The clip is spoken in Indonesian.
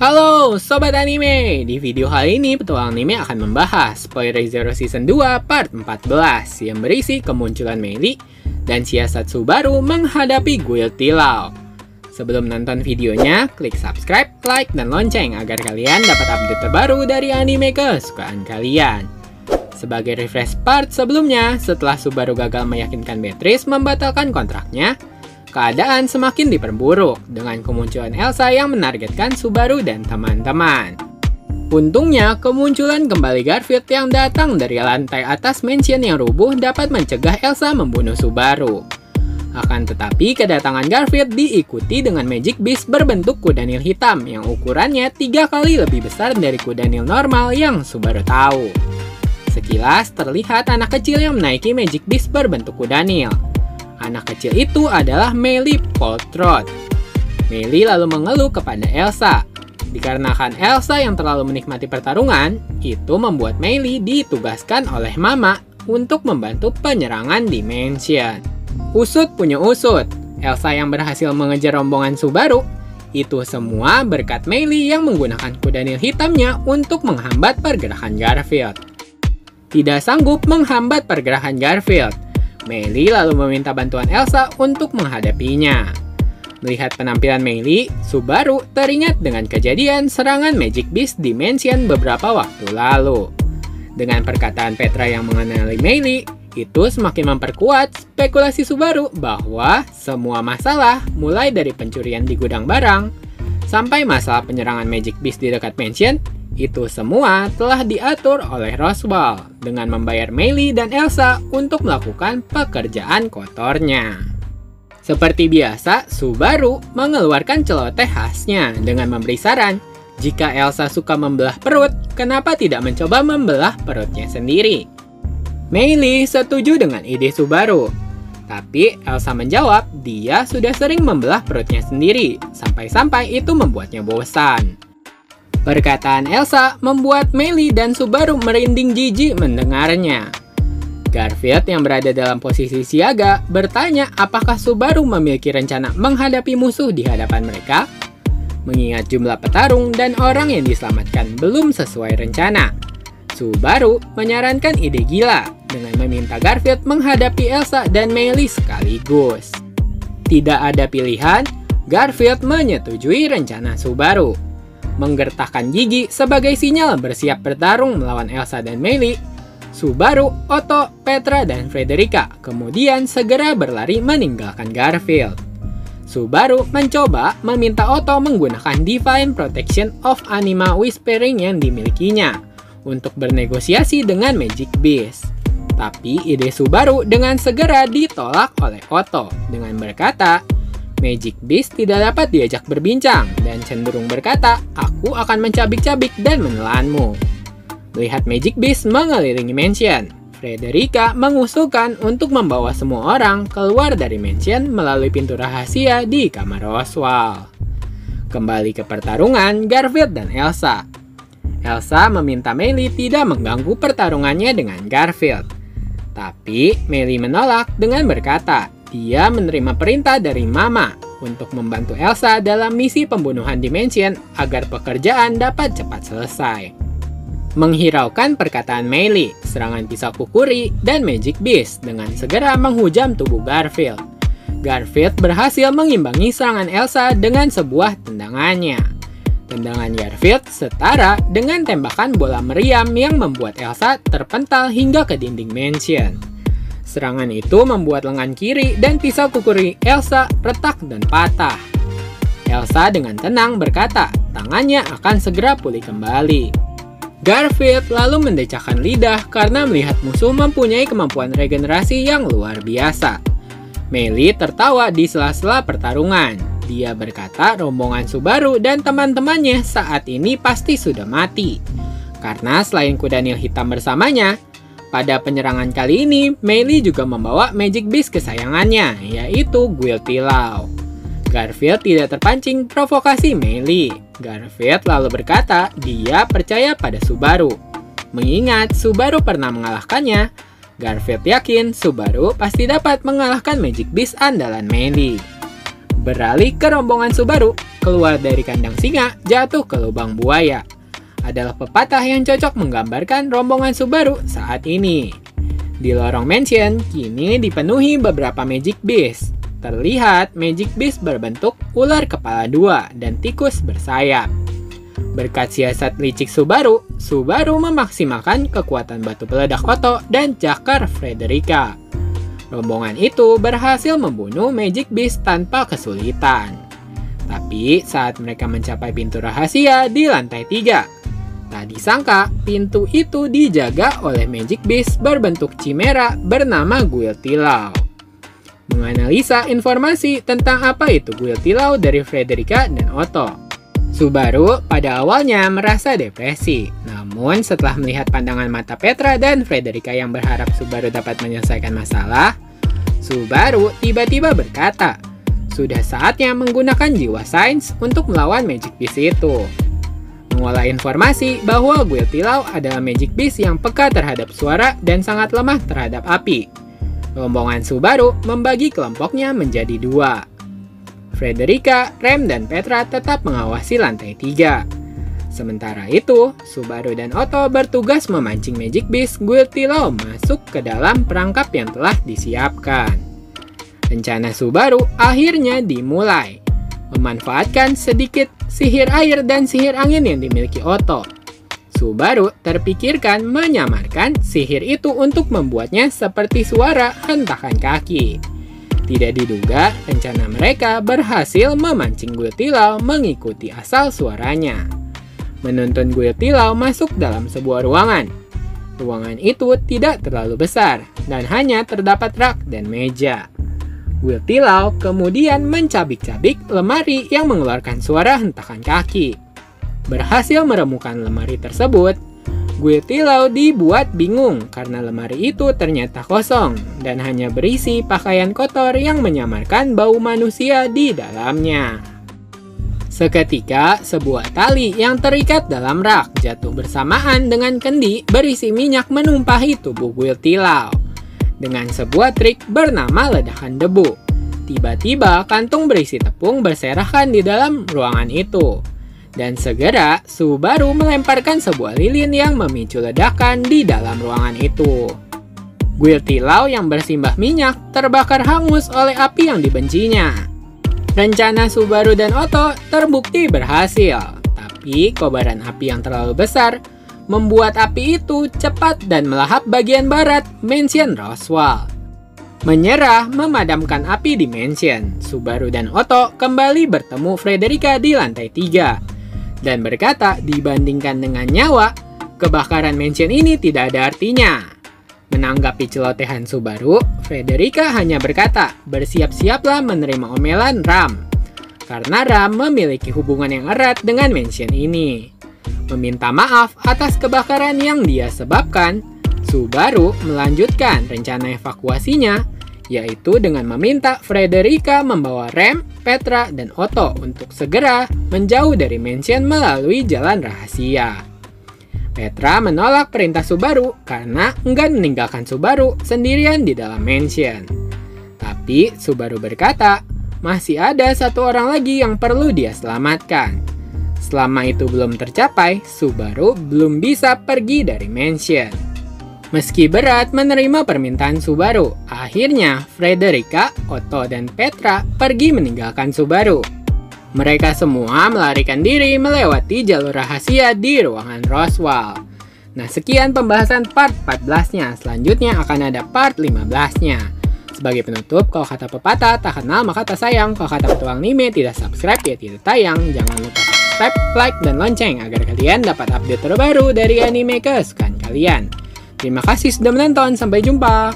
Halo Sobat Anime, di video kali ini Petualang Anime akan membahas Spoiler Zero Season 2 Part 14 yang berisi kemunculan Meili dan siasat Subaru menghadapi Guild Tilao. Sebelum nonton videonya, klik subscribe, like, dan lonceng agar kalian dapat update terbaru dari anime kesukaan kalian. Sebagai refresh part sebelumnya, setelah Subaru gagal meyakinkan Beatrice membatalkan kontraknya, keadaan semakin diperburuk dengan kemunculan Elsa yang menargetkan Subaru dan teman-teman. Untungnya, kemunculan kembali Garfield yang datang dari lantai atas mansion yang rubuh dapat mencegah Elsa membunuh Subaru. Akan tetapi, kedatangan Garfield diikuti dengan Magic Beast berbentuk kuda nil hitam yang ukurannya 3 kali lebih besar dari kuda nil normal yang Subaru tahu. Sekilas, terlihat anak kecil yang menaiki Magic Beast berbentuk kuda nil. Anak kecil itu adalah Meili Poltrot. Meili lalu mengeluh kepada Elsa. Dikarenakan Elsa yang terlalu menikmati pertarungan, itu membuat Meili ditugaskan oleh Mama untuk membantu penyerangan di mansion. Usut punya usut, Elsa yang berhasil mengejar rombongan Subaru. Itu semua berkat Meili yang menggunakan kuda nil hitamnya untuk menghambat pergerakan Garfield. Tidak sanggup menghambat pergerakan Garfield, Meili lalu meminta bantuan Elsa untuk menghadapinya. Melihat penampilan Meili, Subaru teringat dengan kejadian serangan Magic Beast di mansion beberapa waktu lalu. Dengan perkataan Petra yang mengenali Meili, itu semakin memperkuat spekulasi Subaru bahwa semua masalah mulai dari pencurian di gudang barang sampai masalah penyerangan Magic Beast di dekat mansion, itu semua telah diatur oleh Roswaal dengan membayar Meili dan Elsa untuk melakukan pekerjaan kotornya. Seperti biasa, Subaru mengeluarkan celoteh khasnya dengan memberi saran, jika Elsa suka membelah perut, kenapa tidak mencoba membelah perutnya sendiri? Meili setuju dengan ide Subaru, tapi Elsa menjawab dia sudah sering membelah perutnya sendiri, sampai-sampai itu membuatnya bosan. Perkataan Elsa membuat Meili dan Subaru merinding jijik mendengarnya. Garfield yang berada dalam posisi siaga bertanya apakah Subaru memiliki rencana menghadapi musuh di hadapan mereka. Mengingat jumlah petarung dan orang yang diselamatkan belum sesuai rencana, Subaru menyarankan ide gila dengan meminta Garfield menghadapi Elsa dan Meili sekaligus. Tidak ada pilihan, Garfield menyetujui rencana Subaru. Menggertakkan gigi sebagai sinyal bersiap bertarung melawan Elsa dan Meili, Subaru, Otto, Petra, dan Frederica kemudian segera berlari meninggalkan Garfield. Subaru mencoba meminta Otto menggunakan Divine Protection of Anima Whispering yang dimilikinya untuk bernegosiasi dengan Magic Beast. Tapi ide Subaru dengan segera ditolak oleh Otto dengan berkata, Magic Beast tidak dapat diajak berbincang dan cenderung berkata, aku akan mencabik-cabik dan menelanmu. Melihat Magic Beast mengelilingi mansion, Frederica mengusulkan untuk membawa semua orang keluar dari mansion melalui pintu rahasia di kamar Roswaal. Kembali ke pertarungan Garfield dan Elsa. Elsa meminta Meili tidak mengganggu pertarungannya dengan Garfield. Tapi Meili menolak dengan berkata, dia menerima perintah dari Mama untuk membantu Elsa dalam misi pembunuhan di mansion agar pekerjaan dapat cepat selesai. Menghiraukan perkataan Meili, serangan pisau kukuri dan Magic Beast dengan segera menghujam tubuh Garfield. Garfield berhasil mengimbangi serangan Elsa dengan sebuah tendangannya. Tendangan Garfield setara dengan tembakan bola meriam yang membuat Elsa terpental hingga ke dinding mansion. Serangan itu membuat lengan kiri dan pisau kukuri Elsa retak dan patah. Elsa dengan tenang berkata, tangannya akan segera pulih kembali. Garfield lalu mendecakkan lidah karena melihat musuh mempunyai kemampuan regenerasi yang luar biasa. Meili tertawa di sela-sela pertarungan. Dia berkata rombongan Subaru dan teman-temannya saat ini pasti sudah mati. Karena selain kuda nil hitam bersamanya, pada penyerangan kali ini, Meili juga membawa Magic Beast kesayangannya, yaitu Guild Tilao. Garfield tidak terpancing provokasi Meili. Garfield lalu berkata dia percaya pada Subaru. Mengingat Subaru pernah mengalahkannya, Garfield yakin Subaru pasti dapat mengalahkan Magic Beast andalan Meili. Beralih ke rombongan Subaru, keluar dari kandang singa, jatuh ke lubang buaya adalah pepatah yang cocok menggambarkan rombongan Subaru saat ini. Di lorong mansion kini dipenuhi beberapa Magic Beast. Terlihat Magic Beast berbentuk ular kepala dua dan tikus bersayap. Berkat siasat licik Subaru, Subaru memaksimalkan kekuatan batu peledak Otto dan cakar Frederica. Rombongan itu berhasil membunuh Magic Beast tanpa kesulitan. Tapi saat mereka mencapai pintu rahasia di lantai 3, tak disangka pintu itu dijaga oleh Magic Beast berbentuk chimera bernama Guiltilau. Menganalisa informasi tentang apa itu Guiltilau dari Frederica dan Otto, Subaru pada awalnya merasa depresi. Namun setelah melihat pandangan mata Petra dan Frederica yang berharap Subaru dapat menyelesaikan masalah, Subaru tiba-tiba berkata, sudah saatnya menggunakan jiwa sains untuk melawan Magic Beast itu. Mengolah informasi bahwa Guiltilau adalah Magic Beast yang peka terhadap suara dan sangat lemah terhadap api, rombongan Subaru membagi kelompoknya menjadi 2. Frederica, Rem, dan Petra tetap mengawasi lantai 3. Sementara itu, Subaru dan Otto bertugas memancing Magic Beast Guiltilau masuk ke dalam perangkap yang telah disiapkan. Rencana Subaru akhirnya dimulai, memanfaatkan sedikit sihir air dan sihir angin yang dimiliki Otto. Subaru terpikirkan menyamarkan sihir itu untuk membuatnya seperti suara hentakan kaki. Tidak diduga, rencana mereka berhasil memancing Guiltilau mengikuti asal suaranya. Menuntun Guiltilau masuk dalam sebuah ruangan. Ruangan itu tidak terlalu besar dan hanya terdapat rak dan meja. Guiltilau kemudian mencabik-cabik lemari yang mengeluarkan suara hentakan kaki. Berhasil meremukan lemari tersebut, Guiltilau dibuat bingung karena lemari itu ternyata kosong dan hanya berisi pakaian kotor yang menyamarkan bau manusia di dalamnya. Seketika, sebuah tali yang terikat dalam rak jatuh bersamaan dengan kendi berisi minyak menumpahi tubuh Guiltilau. Dengan sebuah trik bernama ledakan debu, tiba-tiba kantung berisi tepung berserakan di dalam ruangan itu. Dan segera Subaru melemparkan sebuah lilin yang memicu ledakan di dalam ruangan itu. Guiltilau yang bersimbah minyak terbakar hangus oleh api yang dibencinya. Rencana Subaru dan Otto terbukti berhasil, tapi kobaran api yang terlalu besar membuat api itu cepat dan melahap bagian barat mansion Roswell. Menyerah memadamkan api di mansion, Subaru dan Otto kembali bertemu Frederica di lantai 3. Dan berkata dibandingkan dengan nyawa, kebakaran mansion ini tidak ada artinya. Menanggapi celotehan Subaru, Frederica hanya berkata bersiap-siaplah menerima omelan Ram, karena Ram memiliki hubungan yang erat dengan mansion ini. Meminta maaf atas kebakaran yang dia sebabkan, Subaru melanjutkan rencana evakuasinya, yaitu dengan meminta Frederica membawa Rem, Petra, dan Otto untuk segera menjauh dari mansion melalui jalan rahasia. Petra menolak perintah Subaru karena enggan meninggalkan Subaru sendirian di dalam mansion. Tapi Subaru berkata, masih ada satu orang lagi yang perlu dia selamatkan. Selama itu belum tercapai, Subaru belum bisa pergi dari mansion. Meski berat menerima permintaan Subaru, akhirnya Frederica, Otto, dan Petra pergi meninggalkan Subaru. Mereka semua melarikan diri melewati jalur rahasia di ruangan Roswell. Nah, sekian pembahasan part 14-nya. Selanjutnya akan ada part 15-nya. Sebagai penutup, kalau kata pepatah tak kenal maka tak sayang. Kalau kata petualang anime tidak subscribe ya tidak tayang. Jangan lupa subscribe, like, dan lonceng agar kalian dapat update terbaru dari anime kesukaan kalian. Terima kasih sudah menonton, sampai jumpa!